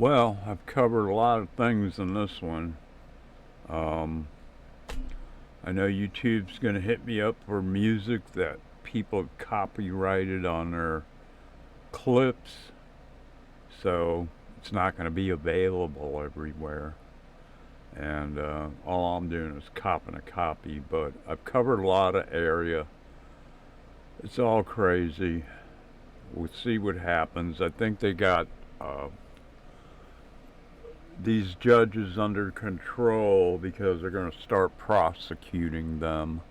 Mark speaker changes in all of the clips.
Speaker 1: Well, I've covered a lot of things in this one. Um, I know YouTube's going to hit me up for music that people copyrighted on their clips, so it's not going to be available everywhere. And all I'm doing is copying a copy, but I've covered a lot of area. It's all crazy. We'll see what happens. I think they got these judges under control because they're going to start prosecuting them,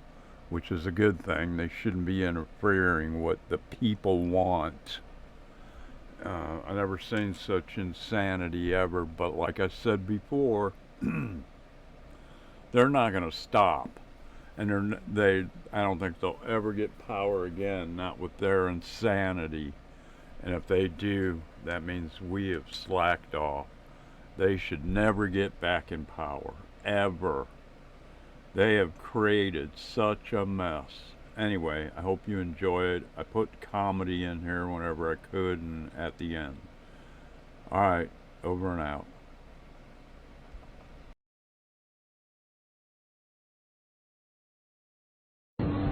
Speaker 1: which is a good thing. They shouldn't be interfering what the people want. I've never seen such insanity ever, but like I said before, they're not going to stop. And I don't think they'll ever get power again, not with their insanity. And if they do, that means we have slacked off. They should never get back in power, ever. They have created such a mess. Anyway, I hope you enjoy it. I put comedy in here whenever I could and at the end. Alright, over and out.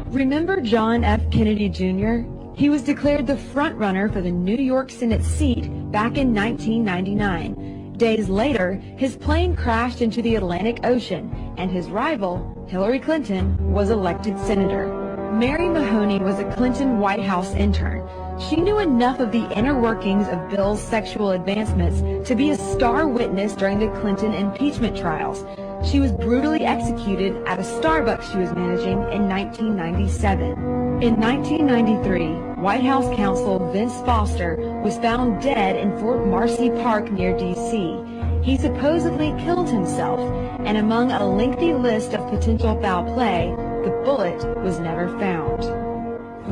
Speaker 2: Remember John F. Kennedy Jr.? He was declared the front-runner for the New York Senate seat back in 1999. Days later, his plane crashed into the Atlantic Ocean, and his rival, Hillary Clinton, was elected senator. Mary Mahoney was a Clinton White House intern. She knew enough of the inner workings of Bill's sexual advancements to be a star witness during the Clinton impeachment trials. She was brutally executed at a Starbucks she was managing in 1997. In 1993, White House counsel Vince Foster was found dead in Fort Marcy Park near D.C. He supposedly killed himself, and among a lengthy list of potential foul play, the bullet was never found.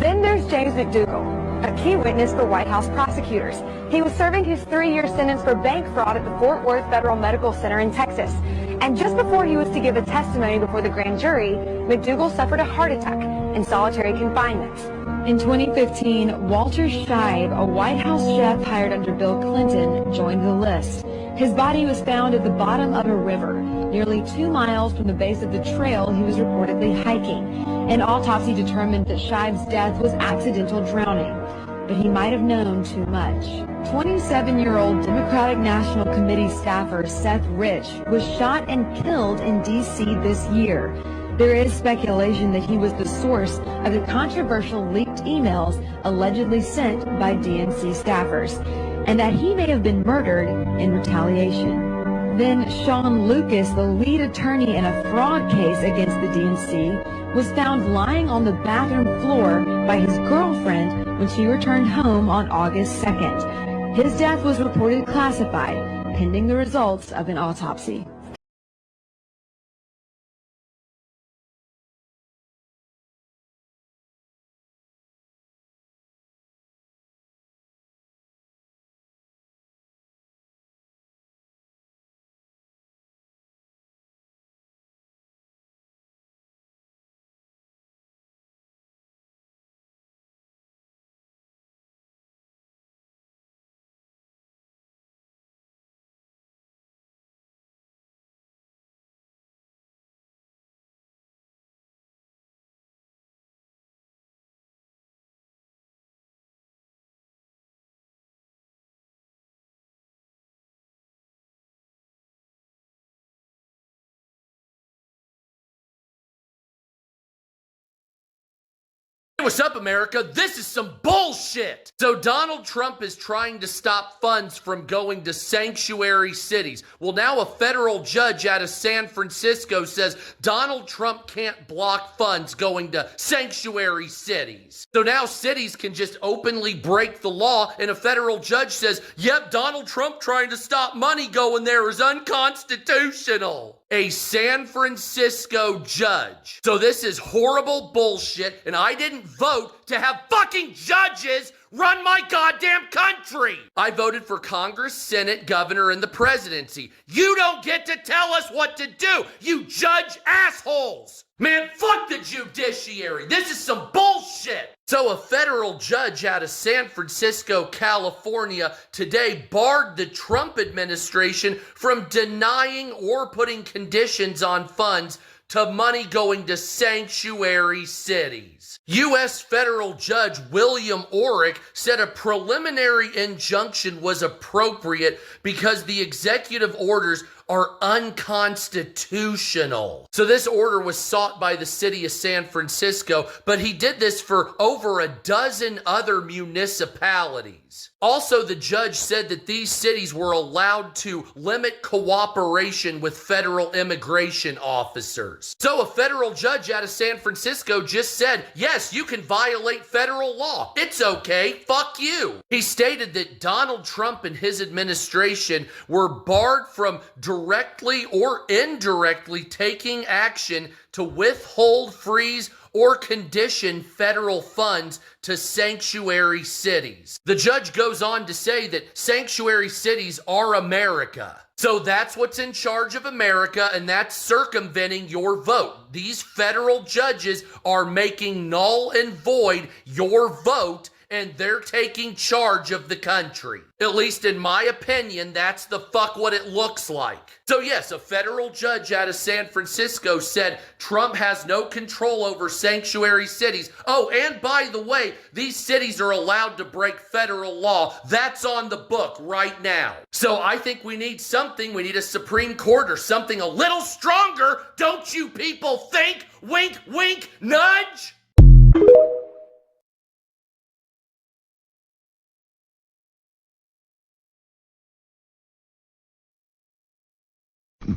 Speaker 2: Then there's James McDougal, a key witness for White House prosecutors. He was serving his 3-year sentence for bank fraud at the Fort Worth Federal Medical Center in Texas. And just before he was to give a testimony before the grand jury, McDougal suffered a heart attack in solitary confinement. In 2015, Walter Scheib, a White House chef hired under Bill Clinton, joined the list. His body was found at the bottom of a river, nearly 2 miles from the base of the trail he was reportedly hiking. An autopsy determined that Scheib's death was accidental drowning, but he might have known too much. 27-year-old Democratic National Committee staffer Seth Rich was shot and killed in D.C. this year. There is speculation that he was the source of the controversial leaked emails allegedly sent by DNC staffers, and that he may have been murdered in retaliation. Then Sean Lucas, the lead attorney in a fraud case against the DNC, was found lying on the bathroom floor by his girlfriend when she returned home on August 2nd. His death was reported classified, pending the results of an autopsy.
Speaker 3: What's up, America? This is some bullshit. So Donald Trump is trying to stop funds from going to sanctuary cities. Well, now a federal judge out of San Francisco says Donald Trump can't block funds going to sanctuary cities. So now cities can just openly break the law, and a federal judge says, yep, Donald Trump trying to stop money going there is unconstitutional. A San Francisco judge. So this is horrible bullshit, and I didn't vote to have fucking judges run my goddamn country. I voted for Congress, Senate, governor, and the presidency. You don't get to tell us what to do, you judge assholes. Man, fuck the judiciary. This is some bullshit. So a federal judge out of San Francisco, California, today barred the Trump administration from denying or putting conditions on funds to money going to sanctuary cities. U.S. federal judge William Orrick said a preliminary injunction was appropriate because the executive orders are unconstitutional. So this order was sought by the city of San Francisco, but he did this for over a dozen other municipalities. Also, the judge said that these cities were allowed to limit cooperation with federal immigration officers. So a federal judge out of San Francisco just said, yes, you can violate federal law. It's okay. Fuck you. He stated that Donald Trump and his administration were barred from directly or indirectly taking action to withhold, freeze, or condition federal funds to sanctuary cities. The judge goes on to say that sanctuary cities are America. So that's what's in charge of America, and that's circumventing your vote. These federal judges are making null and void your vote, and they're taking charge of the country. At least in my opinion, that's the fuck what it looks like. So yes, a federal judge out of San Francisco said Trump has no control over sanctuary cities. Oh, and by the way, these cities are allowed to break federal law. That's on the book right now. So I think we need something. We need a Supreme Court or something a little stronger. Don't you people think? Wink, wink, nudge.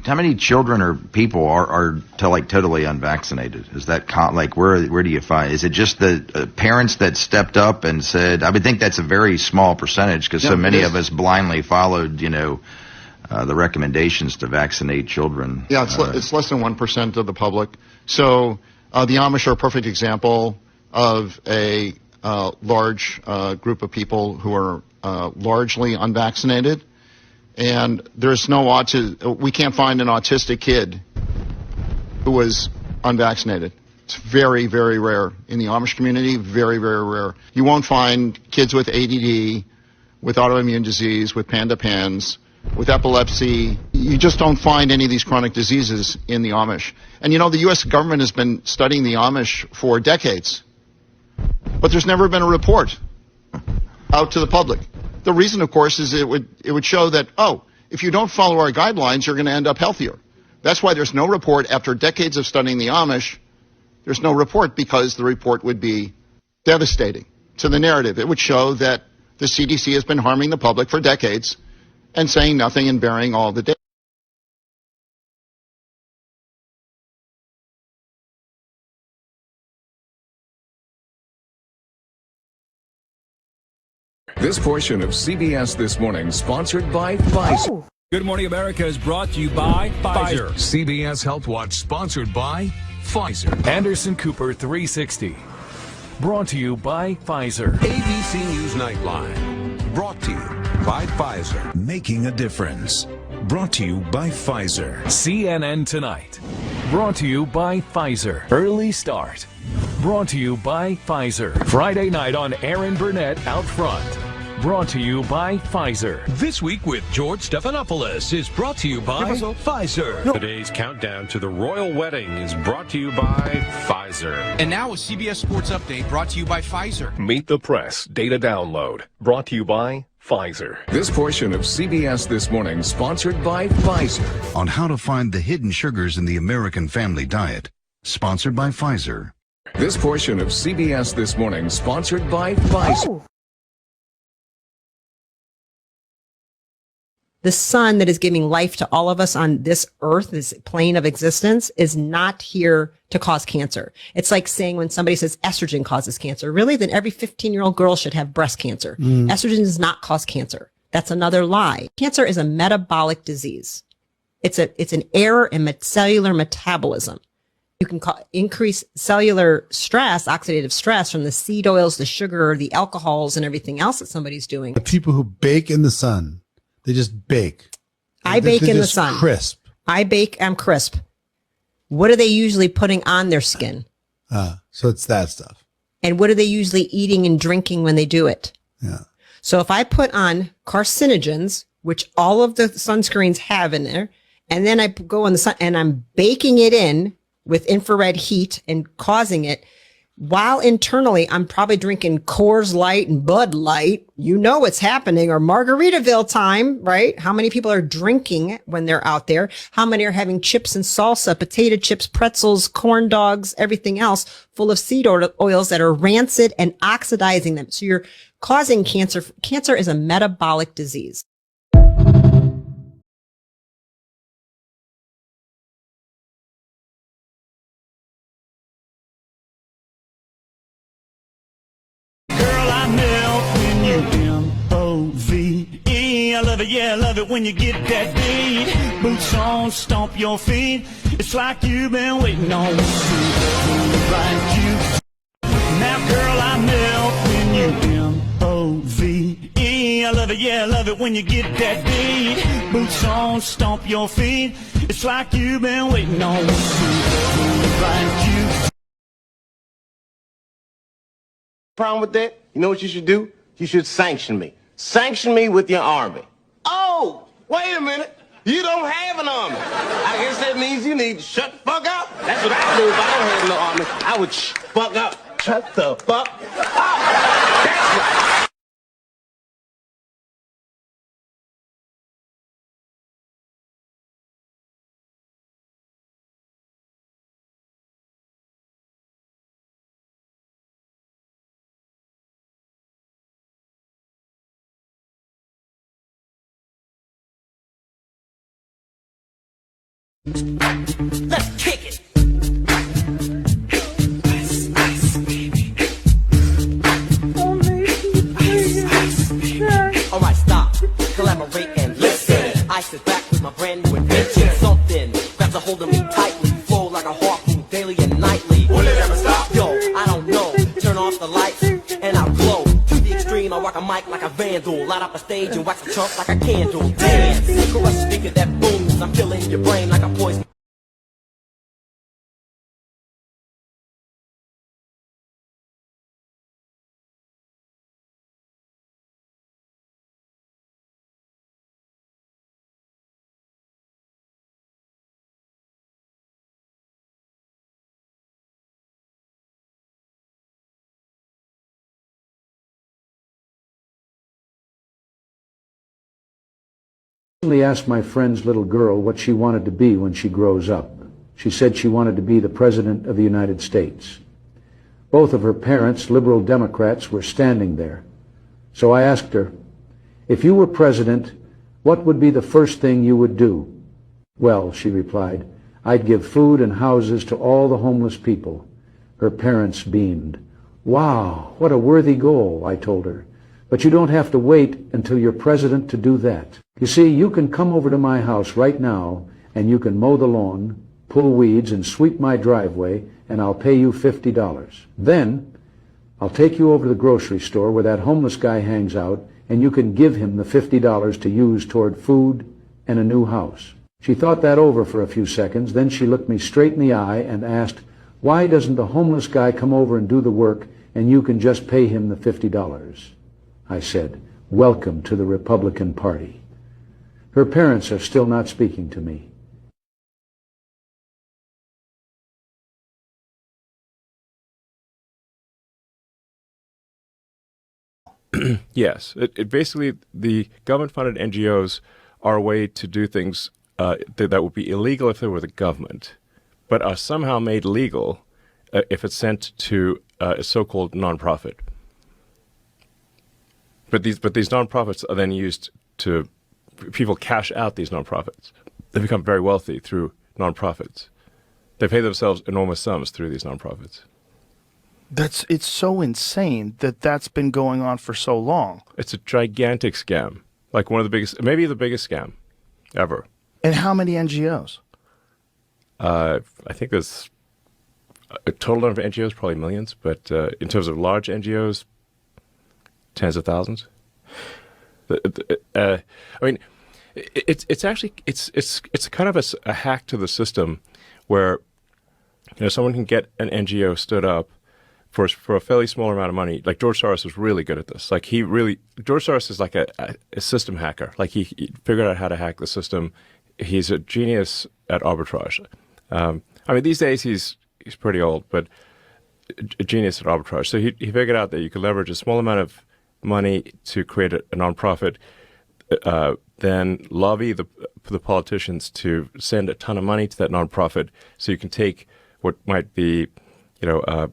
Speaker 4: How many children or people are totally unvaccinated? Is that where do you find? Is it just the parents that stepped up and said? I would think that's a very small percentage because so many of us blindly followed, the recommendations to vaccinate children.
Speaker 5: Yeah, it's less than 1% of the public. So the Amish are a perfect example of a large group of people who are largely unvaccinated. And there's we can't find an autistic kid who was unvaccinated. It's very, very rare. In the Amish community, very, very rare. You won't find kids with ADD, with autoimmune disease, with panda pans, with epilepsy. You just don't find any of these chronic diseases in the Amish. And the U.S. government has been studying the Amish for decades. But there's never been a report out to the public. The reason, of course, is it would show that, if you don't follow our guidelines, you're going to end up healthier. That's why there's no report. After decades of studying the Amish, there's no report because the report would be devastating to the narrative. It would show that the CDC has been harming the public for decades and saying nothing and burying all the data.
Speaker 6: This portion of CBS This Morning sponsored by Pfizer.
Speaker 7: Good Morning America is brought to you by Pfizer.
Speaker 6: CBS Health Watch sponsored by Pfizer.
Speaker 7: Anderson Cooper 360. Brought to you by Pfizer.
Speaker 8: ABC News Nightline. Brought to you by Pfizer. Making a difference. Brought to you by Pfizer.
Speaker 7: CNN Tonight. Brought to you by Pfizer. Early Start. Brought to you by Pfizer. Friday night on Aaron Burnett Out Front. Brought to you by Pfizer.
Speaker 8: This Week with George Stephanopoulos is brought to you by Pfizer.
Speaker 9: Today's countdown to the royal wedding is brought to you by Pfizer.
Speaker 10: And now a CBS Sports Update brought to you by Pfizer.
Speaker 11: Meet the Press Data Download. Brought to you by Pfizer.
Speaker 6: This portion of CBS This Morning sponsored by Pfizer.
Speaker 12: On how to find the hidden sugars in the American family diet. Sponsored by Pfizer.
Speaker 6: This portion of CBS This Morning sponsored by Pfizer.
Speaker 13: The sun that is giving life to all of us on this earth, this plane of existence, is not here to cause cancer. It's like saying when somebody says estrogen causes cancer, really? Then every 15-year-old girl should have breast cancer. Estrogen does not cause cancer. That's another lie. Cancer is a metabolic disease. It's an error in cellular metabolism. You can increase cellular stress, oxidative stress from the seed oils, the sugar, the alcohols, and everything else that somebody's doing.
Speaker 14: The people who bake in the sun, they just bake.
Speaker 13: I bake in the
Speaker 14: just
Speaker 13: sun.
Speaker 14: Crisp.
Speaker 13: I bake, I'm crisp. What are they usually putting on their skin?
Speaker 14: So it's that stuff.
Speaker 13: And what are they usually eating and drinking when they do it?
Speaker 14: Yeah.
Speaker 13: So if I put on carcinogens, which all of the sunscreens have in there, and then I go in the sun and I'm baking it in with infrared heat and causing it, while internally I'm probably drinking Coors Light and Bud Light. You know what's happening, or Margaritaville time, right? How many people are drinking when they're out there? How many are having chips and salsa, potato chips, pretzels, corn dogs, everything else full of seed oils that are rancid and oxidizing them? So you're causing cancer. Cancer is a metabolic disease.
Speaker 15: M-O-V-E. I love it, yeah, I love it when you get that beat. Boots on, stomp your feet. It's like you've been waiting on me to move like you. Now, girl, I melt when you M-O-V-E. I love it, yeah, I love it when you get that beat. Boots on, stomp your feet. It's like you've been waiting on me to move like you.
Speaker 16: Problem with that? You know what you should do? You should sanction me. Sanction me with your army. Oh, wait a minute. You don't have an army. I guess that means you need to shut the fuck up. That's what I do if I don't have no army. I would fuck up. Shut the fuck up. That's right.
Speaker 15: Let's kick it. Ice, ice, baby.
Speaker 17: All right, stop, collaborate and listen. I sit back with my brand new invention. Something grabs a hold of me tightly, flow like a harpoon daily and nightly. Will it ever stop? Yo, I don't know. Turn off the lights and I'll glow. To the extreme, I rock a mic like a vandal. Light up a stage and wax a chump like a candle. Dance, crush a speaker that booms. I'm filling your brain like a poison.
Speaker 18: I asked my friend's little girl what she wanted to be when she grows up. She said she wanted to be the President of the United States. Both of her parents, liberal Democrats, were standing there. So I asked her, if you were president, what would be the first thing you would do? Well, she replied, I'd give food and houses to all the homeless people. Her parents beamed. Wow, what a worthy goal, I told her. But you don't have to wait until you're president to do that. You see, you can come over to my house right now, and you can mow the lawn, pull weeds, and sweep my driveway, and I'll pay you $50. Then, I'll take you over to the grocery store where that homeless guy hangs out, and you can give him the $50 to use toward food and a new house. She thought that over for a few seconds, then she looked me straight in the eye and asked, why doesn't the homeless guy come over and do the work, and you can just pay him the $50? I said, welcome to the Republican Party. Her parents are still not speaking to me.
Speaker 19: Yes. It basically, the government-funded NGOs are a way to do things that would be illegal if they were the government, but are somehow made legal if it's sent to a so-called nonprofit. But these nonprofits are then used to, people cash out these nonprofits. They become very wealthy through nonprofits. They pay themselves enormous sums through these nonprofits.
Speaker 20: It's so insane that that's been going on for so long.
Speaker 19: It's a gigantic scam, like one of the biggest, maybe the biggest scam ever.
Speaker 20: And how many NGOs?
Speaker 19: I think there's A total number of NGOs, probably millions, but in terms of large NGOs, tens of thousands. I mean, it's actually kind of a hack to the system where someone can get an NGO stood up for a fairly small amount of money. Like George Soros was really good at this. Like George Soros is like a system hacker. Like he figured out how to hack the system. He's a genius at arbitrage. I mean, these days he's pretty old, but a genius at arbitrage. So he figured out that you could leverage a small amount of money to create a nonprofit, then lobby the politicians to send a ton of money to that nonprofit, so you can take what might be, a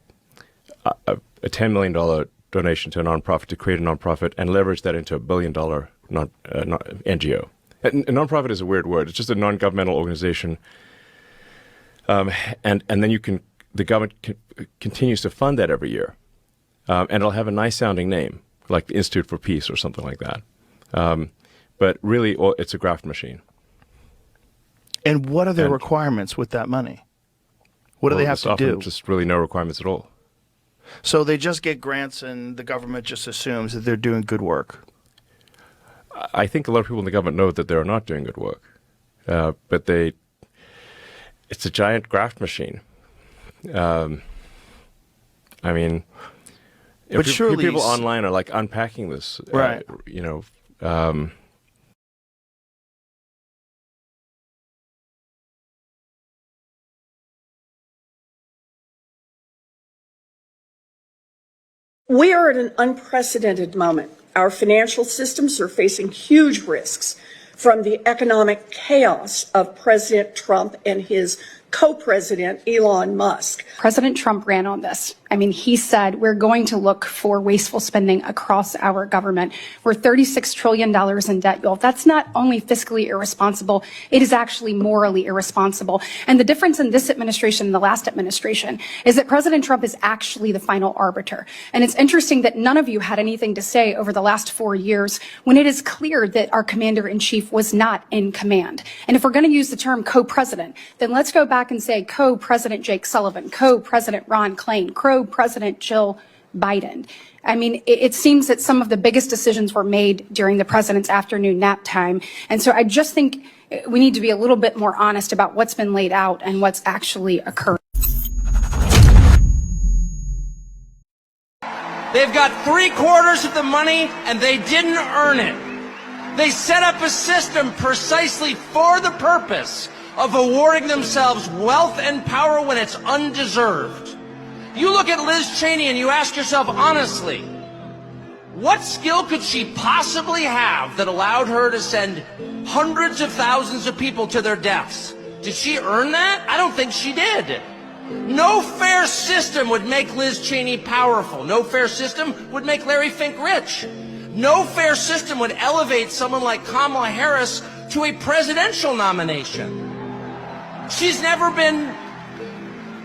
Speaker 19: $10 million donation to a nonprofit to create a nonprofit and leverage that into $1 billion NGO. A nonprofit is a weird word. It's just a non-governmental organization. And then the government continues to fund that every year. And it'll have a nice sounding name, like the Institute for Peace or something like that. But really, it's a graft machine.
Speaker 20: And what are the requirements with that money? What do they have to do?
Speaker 19: Just really no requirements at all.
Speaker 20: So they just get grants and the government just assumes that they're doing good work.
Speaker 19: I think a lot of people in the government know that they're not doing good work. But it's a giant graft machine. I mean,
Speaker 20: but surely
Speaker 19: people online are like unpacking this,
Speaker 20: right?
Speaker 21: We are at an unprecedented moment. Our financial systems are facing huge risks from the economic chaos of President Trump and his co-president, Elon Musk.
Speaker 22: President Trump ran on this. I mean, he said, we're going to look for wasteful spending across our government. We're $36 trillion in debt, y'all. That's not only fiscally irresponsible, it is actually morally irresponsible. And the difference in this administration and the last administration is that President Trump is actually the final arbiter. And it's interesting that none of you had anything to say over the last 4 years when it is clear that our commander-in-chief was not in command. And if we're going to use the term co-president, then let's go back and say co-president Jake Sullivan, co-president Ron Klain, co-president Jill Biden. I mean, it seems that some of the biggest decisions were made during the president's afternoon nap time. And so I just think we need to be a little bit more honest about what's been laid out and what's actually occurred.
Speaker 23: They've got 3/4 of the money and they didn't earn it. They set up a system precisely for the purpose of awarding themselves wealth and power when it's undeserved. You look at Liz Cheney and you ask yourself honestly, what skill could she possibly have that allowed her to send hundreds of thousands of people to their deaths? Did she earn that? I don't think she did. No fair system would make Liz Cheney powerful. No fair system would make Larry Fink rich. No fair system would elevate someone like Kamala Harris to a presidential nomination. She's never been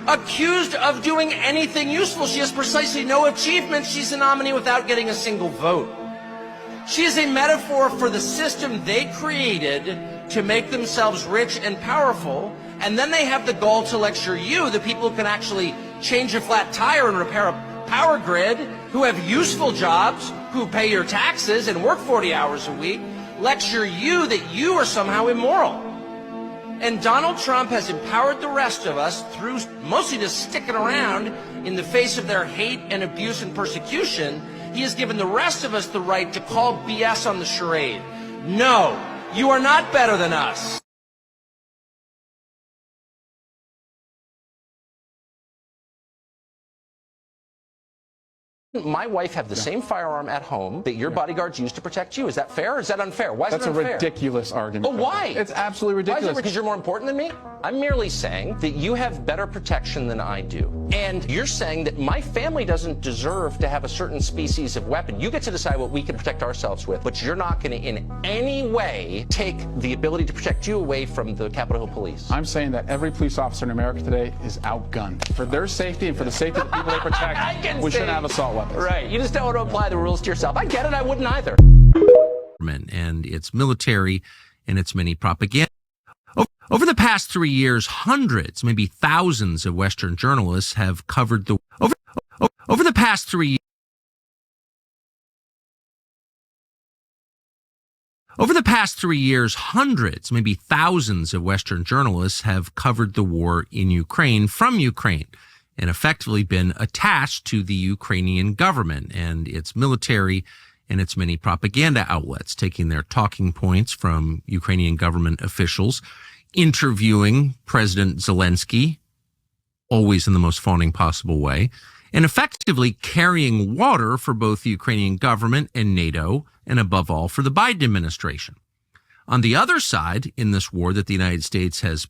Speaker 23: accused of doing anything useful. She has precisely no achievements. She's a nominee without getting a single vote. She is a metaphor for the system they created to make themselves rich and powerful, and then they have the gall to lecture you, the people who can actually change a flat tire and repair a power grid, who have useful jobs, who pay your taxes and work 40 hours a week, lecture you that you are somehow immoral. And Donald Trump has empowered the rest of us through mostly just sticking around in the face of their hate and abuse and persecution. He has given the rest of us the right to call BS on the charade. No, you are not better than us.
Speaker 24: My wife have the same firearm at home that your bodyguards use to protect you. Is that fair or is that unfair? Why is it unfair?
Speaker 25: That's a ridiculous argument.
Speaker 24: But why?
Speaker 25: It's absolutely ridiculous.
Speaker 24: Why is it because you're more important than me? I'm merely saying that you have better protection than I do. And you're saying that my family doesn't deserve to have a certain species of weapon. You get to decide what we can protect ourselves with, but you're not going to in any way take the ability to protect you away from the Capitol Hill Police.
Speaker 25: I'm saying that every police officer in America today is outgunned. For their safety and for the safety of the people they protect, we shouldn't have assault weapons.
Speaker 24: Right. You just don't want to apply the rules to yourself. I get it. I wouldn't either.
Speaker 26: And its military and its many propaganda.
Speaker 1: Over the past 3 years, hundreds, maybe thousands of Western journalists have covered the over the past 3 Over the past 3 years, hundreds, maybe thousands of Western journalists have covered the war in Ukraine from Ukraine and effectively been attached to the Ukrainian government and its military and its many propaganda outlets, taking their talking points from Ukrainian government officials, interviewing President Zelensky, always in the most fawning possible way, and effectively carrying water for both the Ukrainian government and NATO, and above all, for the Biden administration. On the other side, in this war that the United States has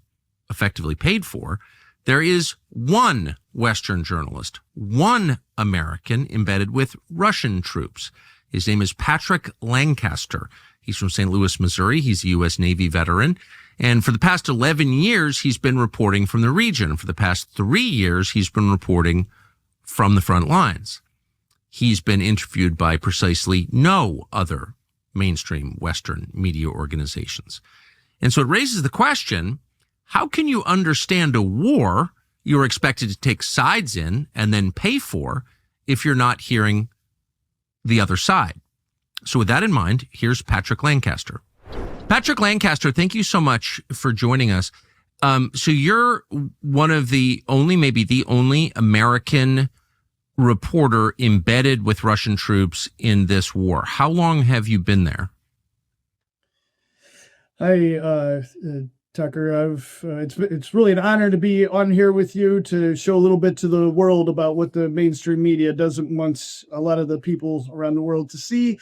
Speaker 1: effectively paid for, there is one Western journalist, one American embedded with Russian troops. His name is Patrick Lancaster. He's from St. Louis, Missouri. He's a U.S. Navy veteran. And for the past 11 years, he's been reporting from the region. For the past 3 years, he's been reporting from the front lines. He's been interviewed by precisely no other mainstream Western media organizations. And so it raises the question, how can you understand a war you're expected to take sides in and then pay for if you're not hearing the other side? So with that in mind, here's Patrick Lancaster. Patrick Lancaster, thank you so much for joining us. So you're one of the only, maybe the only American reporter embedded with Russian troops in this war. How long have you been there?
Speaker 2: Hi, Tucker. It's really an honor to be on here with you to show a little bit to the world about what the mainstream media doesn't want a lot of the people around the world to see.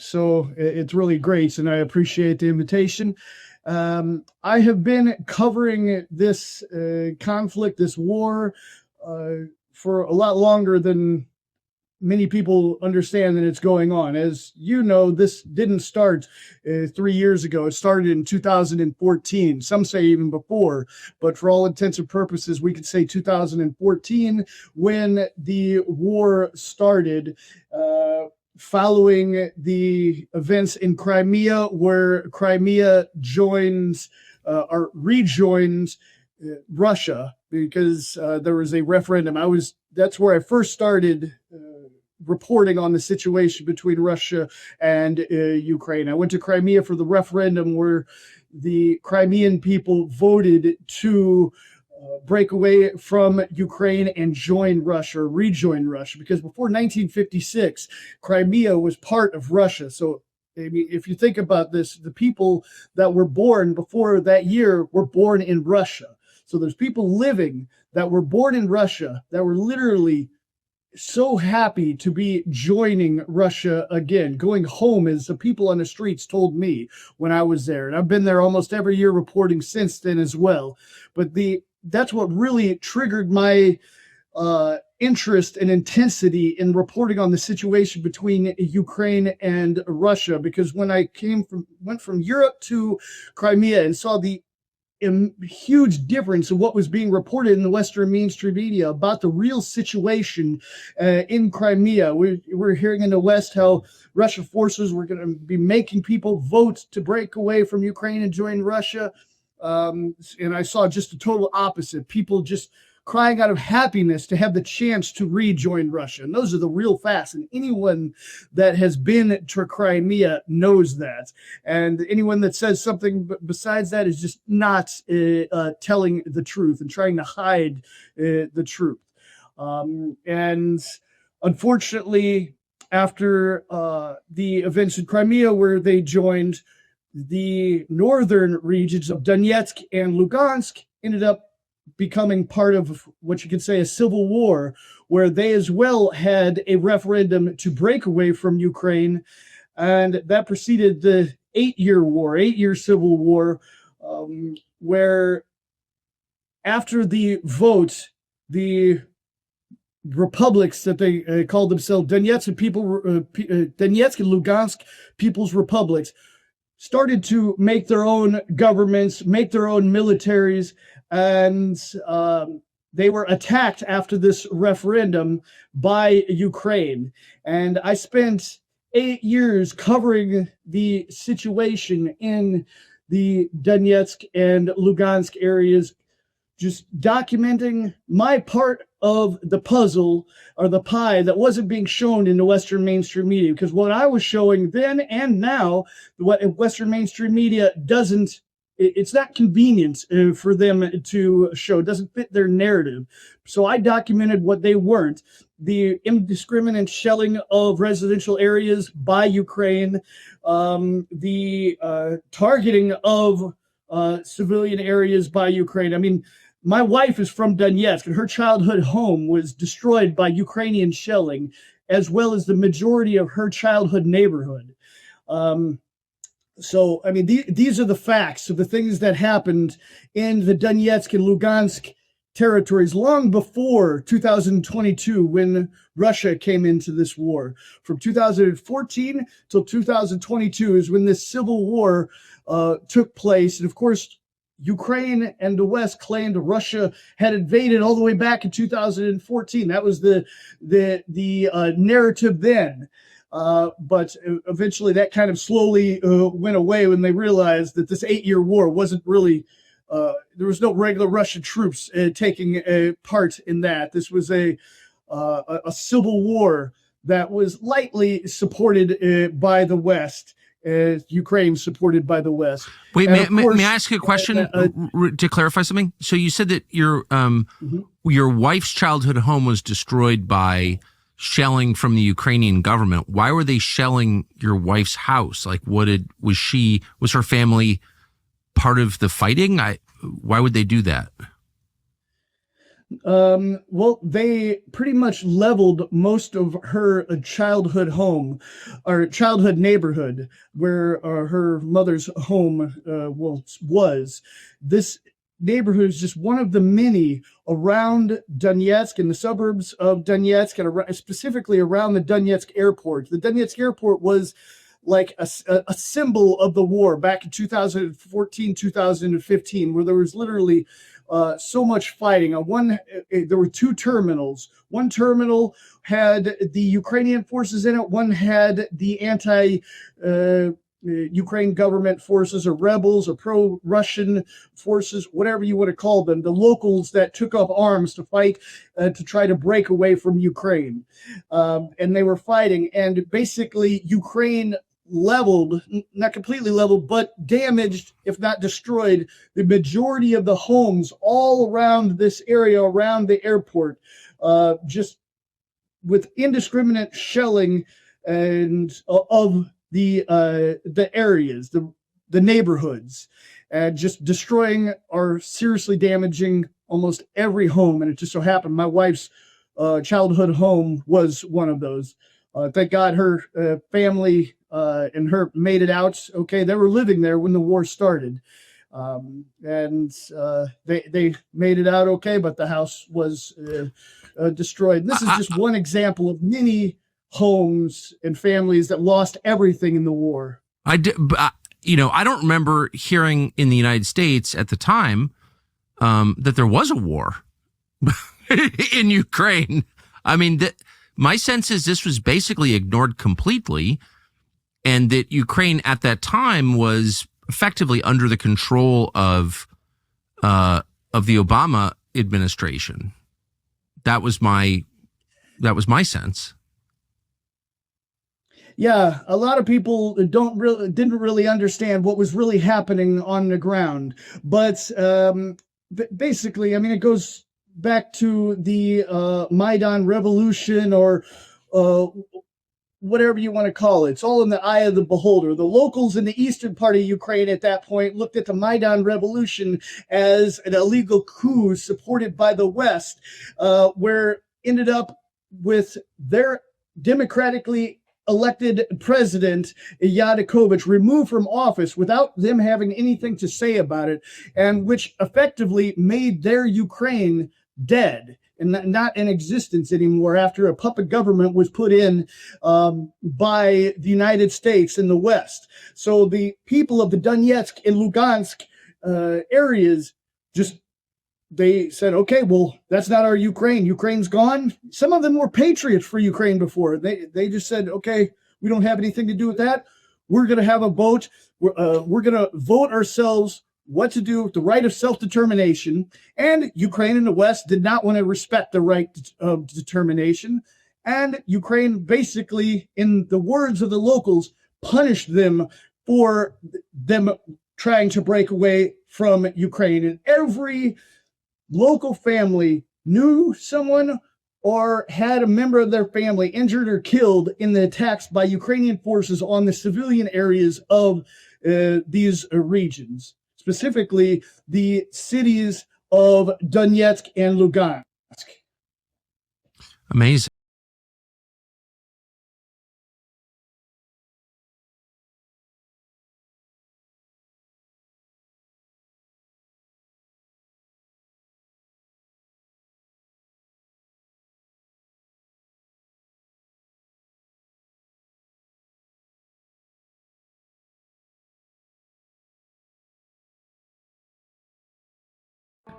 Speaker 2: So it's really great, and I appreciate the invitation. I have been covering this conflict, this war, for a lot longer than many people understand that it's going on. As you know, this didn't start 3 years ago. It started in 2014. Some say even before, but for all intents and purposes, we could say 2014 when the war started, following the events in Crimea, where Crimea joins or rejoins Russia, because there was a referendum. That's where I first started reporting on the situation between Russia and Ukraine. I went to Crimea for the referendum where the Crimean people voted to break away from Ukraine and join Russia, or rejoin Russia, because before 1956, Crimea was part of Russia. So if you think about this, the people that were born before that year were born in Russia. So there's people living that were born in Russia that were literally so happy to be joining Russia again, going home, as the people on the streets told me when I was there. And I've been there almost every year reporting since then as well. But that's what really triggered my interest and intensity in reporting on the situation between Ukraine and Russia, because when I went from Europe to Crimea and saw the huge difference in what was being reported in the Western mainstream media about the real situation in Crimea. We're hearing in the West how Russian forces were going to be making people vote to break away from Ukraine and join Russia. And I saw just the total opposite. People just crying out of happiness to have the chance to rejoin Russia. And those are the real facts. And anyone that has been to Crimea knows that. And anyone that says something besides that is just not telling the truth and trying to hide the truth. And unfortunately, after the events in Crimea, where they joined, the northern regions of Donetsk and Lugansk ended up becoming part of what you could say a civil war, where they as well had a referendum to break away from Ukraine. And that preceded the 8-year civil war, where after the vote, the republics that they called themselves Donetsk and Lugansk People's Republics started to make their own governments, make their own militaries, and they were attacked after this referendum by Ukraine. And I spent 8 years covering the situation in the Donetsk and Lugansk areas, just documenting my part of the puzzle or the pie that wasn't being shown in the Western mainstream media. Because what I was showing then and now, what Western mainstream media doesn't, it's not convenient for them to show. It doesn't fit their narrative. So I documented what they weren't. The indiscriminate shelling of residential areas by Ukraine, the targeting of civilian areas by Ukraine. I mean, my wife is from Donetsk, and her childhood home was destroyed by Ukrainian shelling, as well as the majority of her childhood neighborhood. So, I mean, these are the facts of the things that happened in the Donetsk and Lugansk territories long before 2022, when Russia came into this war. From 2014 till 2022 is when this civil war took place. And of course, Ukraine and the West claimed Russia had invaded all the way back in 2014. That was the narrative then. But eventually that kind of slowly went away when they realized that this 8-year war wasn't really, there was no regular Russian troops taking part in that. This was a civil war that was lightly supported by the West. Ukraine supported by the West.
Speaker 1: Wait, may I ask you a question to clarify something? So you said that your wife's childhood home was destroyed by shelling from the Ukrainian government. Why were they shelling your wife's house? Like, was her family part of the fighting? Why would they do that?
Speaker 2: Well, they pretty much leveled most of her childhood home or childhood neighborhood where her mother's home was. This neighborhood is just one of the many around Donetsk and the suburbs of Donetsk, and specifically around the Donetsk airport. The Donetsk airport was like a symbol of the war back in 2014, 2015, where there was literally so much fighting. There were two terminals. One terminal had the Ukrainian forces in it. One had the Ukraine government forces or rebels or pro-Russian forces, whatever you want to call them, the locals that took up arms to fight to try to break away from Ukraine. And they were fighting, and basically Ukraine leveled, not completely leveled, but damaged, if not destroyed, the majority of the homes all around this area, around the airport, just with indiscriminate shelling and of the areas, the neighborhoods, and just destroying or seriously damaging almost every home. And it just so happened my wife's childhood home was one of those. Thank God her family and her made it out okay. They were living there when the war started, and they made it out okay, but the house was destroyed. And this is just one example of many homes and families that lost everything in the war.
Speaker 1: I don't remember hearing in the United States at the time that there was a war in Ukraine. I mean, my sense is this was basically ignored completely, and that Ukraine at that time was effectively under the control of the Obama administration. That was my sense.
Speaker 2: Yeah, a lot of people didn't really understand what was really happening on the ground. But basically, I mean, it goes back to the Maidan revolution or whatever you want to call it. It's all in the eye of the beholder. The locals in the eastern part of Ukraine at that point looked at the Maidan revolution as an illegal coup supported by the West, where ended up with their democratically elected president Yanukovych removed from office without them having anything to say about it, and which effectively made their Ukraine dead and not in existence anymore after a puppet government was put in by the United States and the West. So the people of the Donetsk and Lugansk areas they said, okay, well, that's not our Ukraine. Ukraine's gone. Some of them were patriots for Ukraine before. They just said, okay, we don't have anything to do with that. we're going to have a vote. We're going to vote ourselves what to do with the right of self-determination. And Ukraine and the West did not want to respect the right of determination. And Ukraine basically, in the words of the locals, punished them for them trying to break away from Ukraine. And every local family knew someone or had a member of their family injured or killed in the attacks by Ukrainian forces on the civilian areas of these regions, specifically the cities of Donetsk and Lugansk.
Speaker 1: Amazing.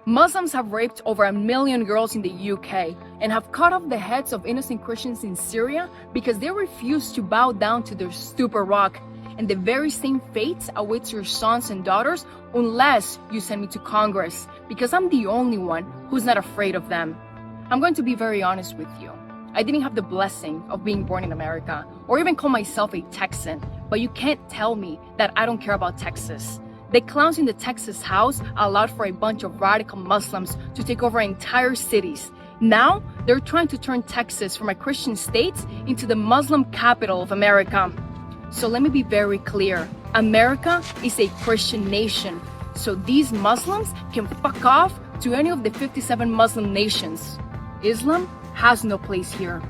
Speaker 3: Muslims have raped over 1 million girls in the UK and have cut off the heads of innocent Christians in Syria because they refuse to bow down to their stupid rock. And the very same fate awaits your sons and daughters unless you send me to Congress, because I'm the only one who's not afraid of them. I'm going to be very honest with you. I didn't have the blessing of being born in America or even call myself a Texan, but you can't tell me that I don't care about Texas. The clowns in the Texas House allowed for a bunch of radical Muslims to take over entire cities. Now, they're trying to turn Texas from a Christian state into the Muslim capital of America. So let me be very clear. America is a Christian nation. So these Muslims can fuck off to any of the 57 Muslim nations. Islam has no place here.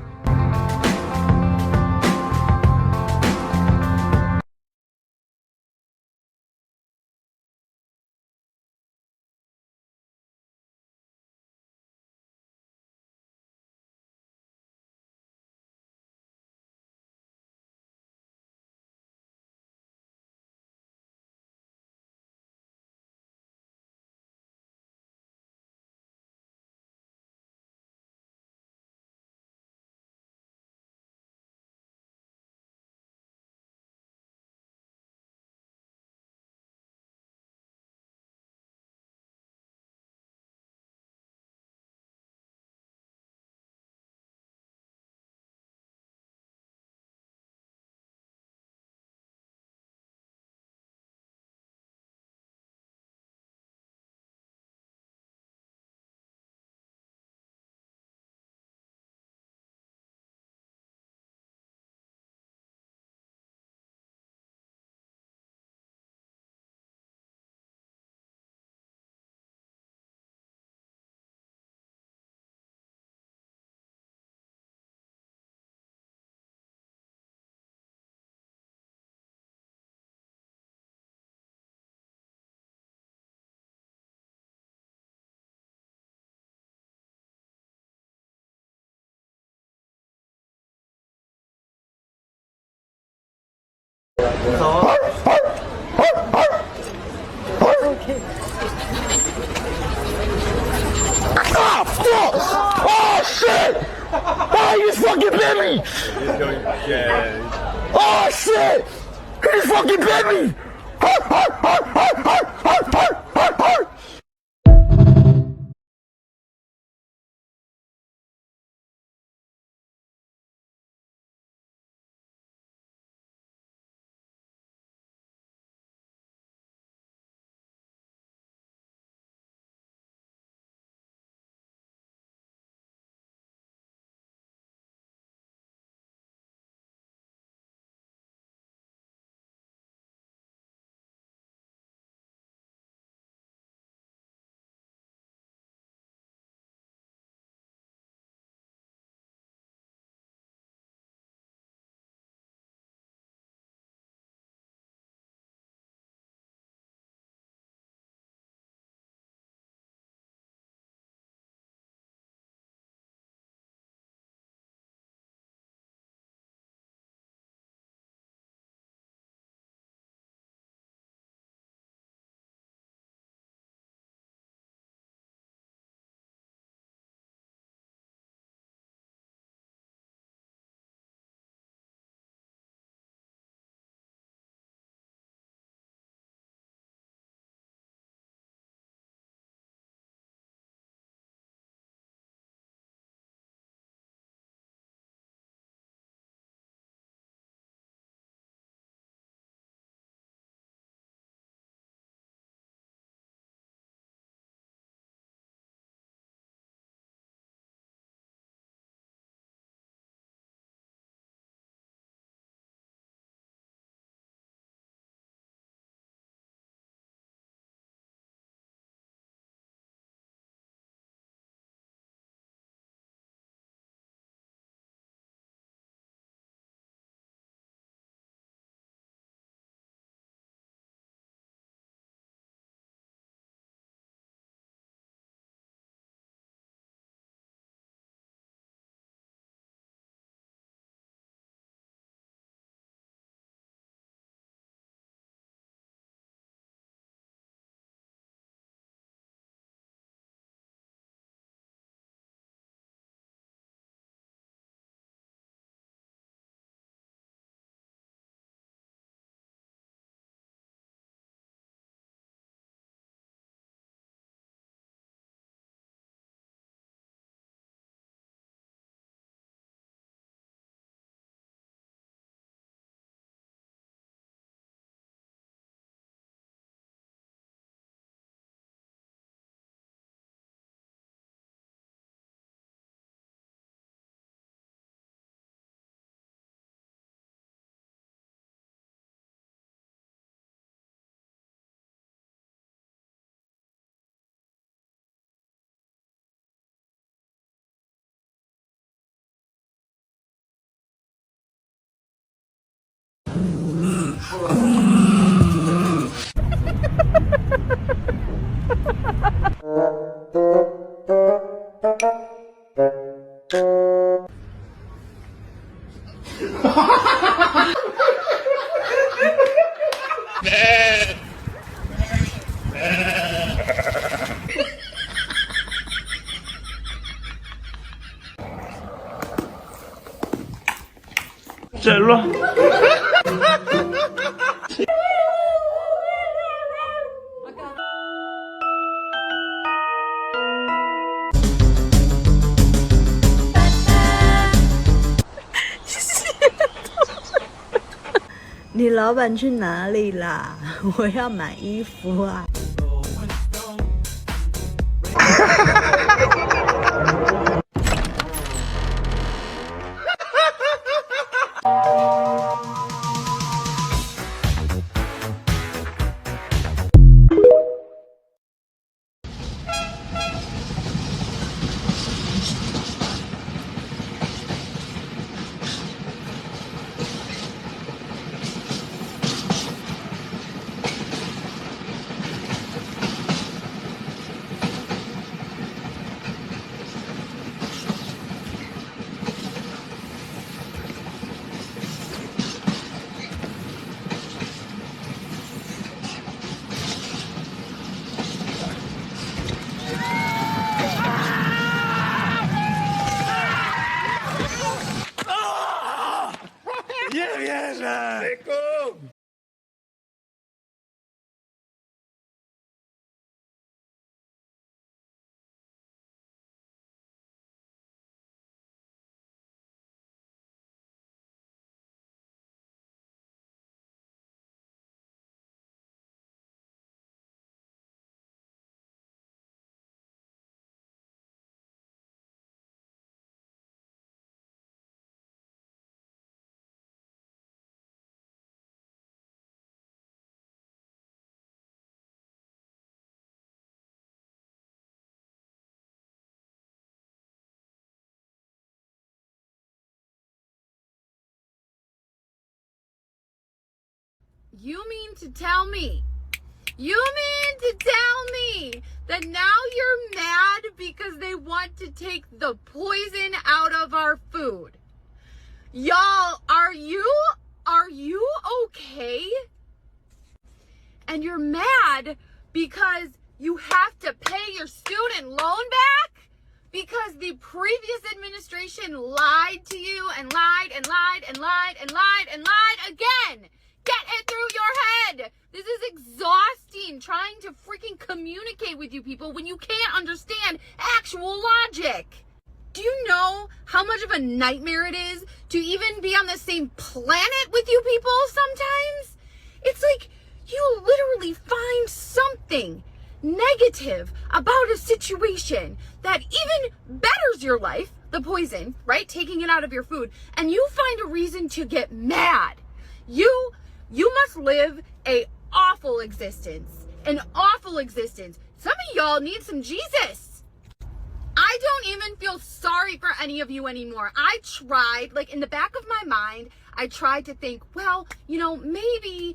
Speaker 15: Ah, fuck! Oh, shit! Oh, you just fucking bit me! Oh, shit! He just fucking bit me! 走了。
Speaker 4: 你老板去哪里啦？我要买衣服啊。
Speaker 15: Nie wierzę!
Speaker 5: You mean to tell me that now you're mad because they want to take the poison out of our food? Y'all, are you okay? And you're mad because you have to pay your student loan back? Because the previous administration lied to you and lied and lied and lied and lied and lied again. Get it through your head. This is exhausting trying to freaking communicate with you people when you can't understand actual logic. Do you know how much of a nightmare it is to even be on the same planet with you people sometimes? It's like you literally find something negative about a situation that even betters your life, the poison, right? Taking it out of your food, and you find a reason to get mad. You must live an awful existence. Some of y'all need some Jesus. I don't even feel sorry for any of you anymore. I tried, like in the back of my mind, I tried to think, well, you know, maybe,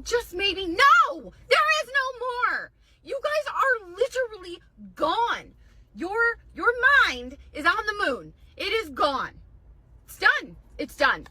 Speaker 5: just maybe. No, there is no more. You guys are literally gone. Your mind is on the moon. It is gone. It's done. It's done.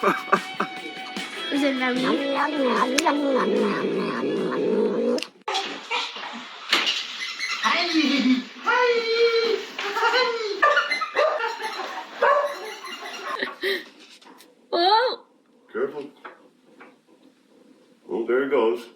Speaker 7: Is it yummy?
Speaker 8: Careful. Oh, there it goes.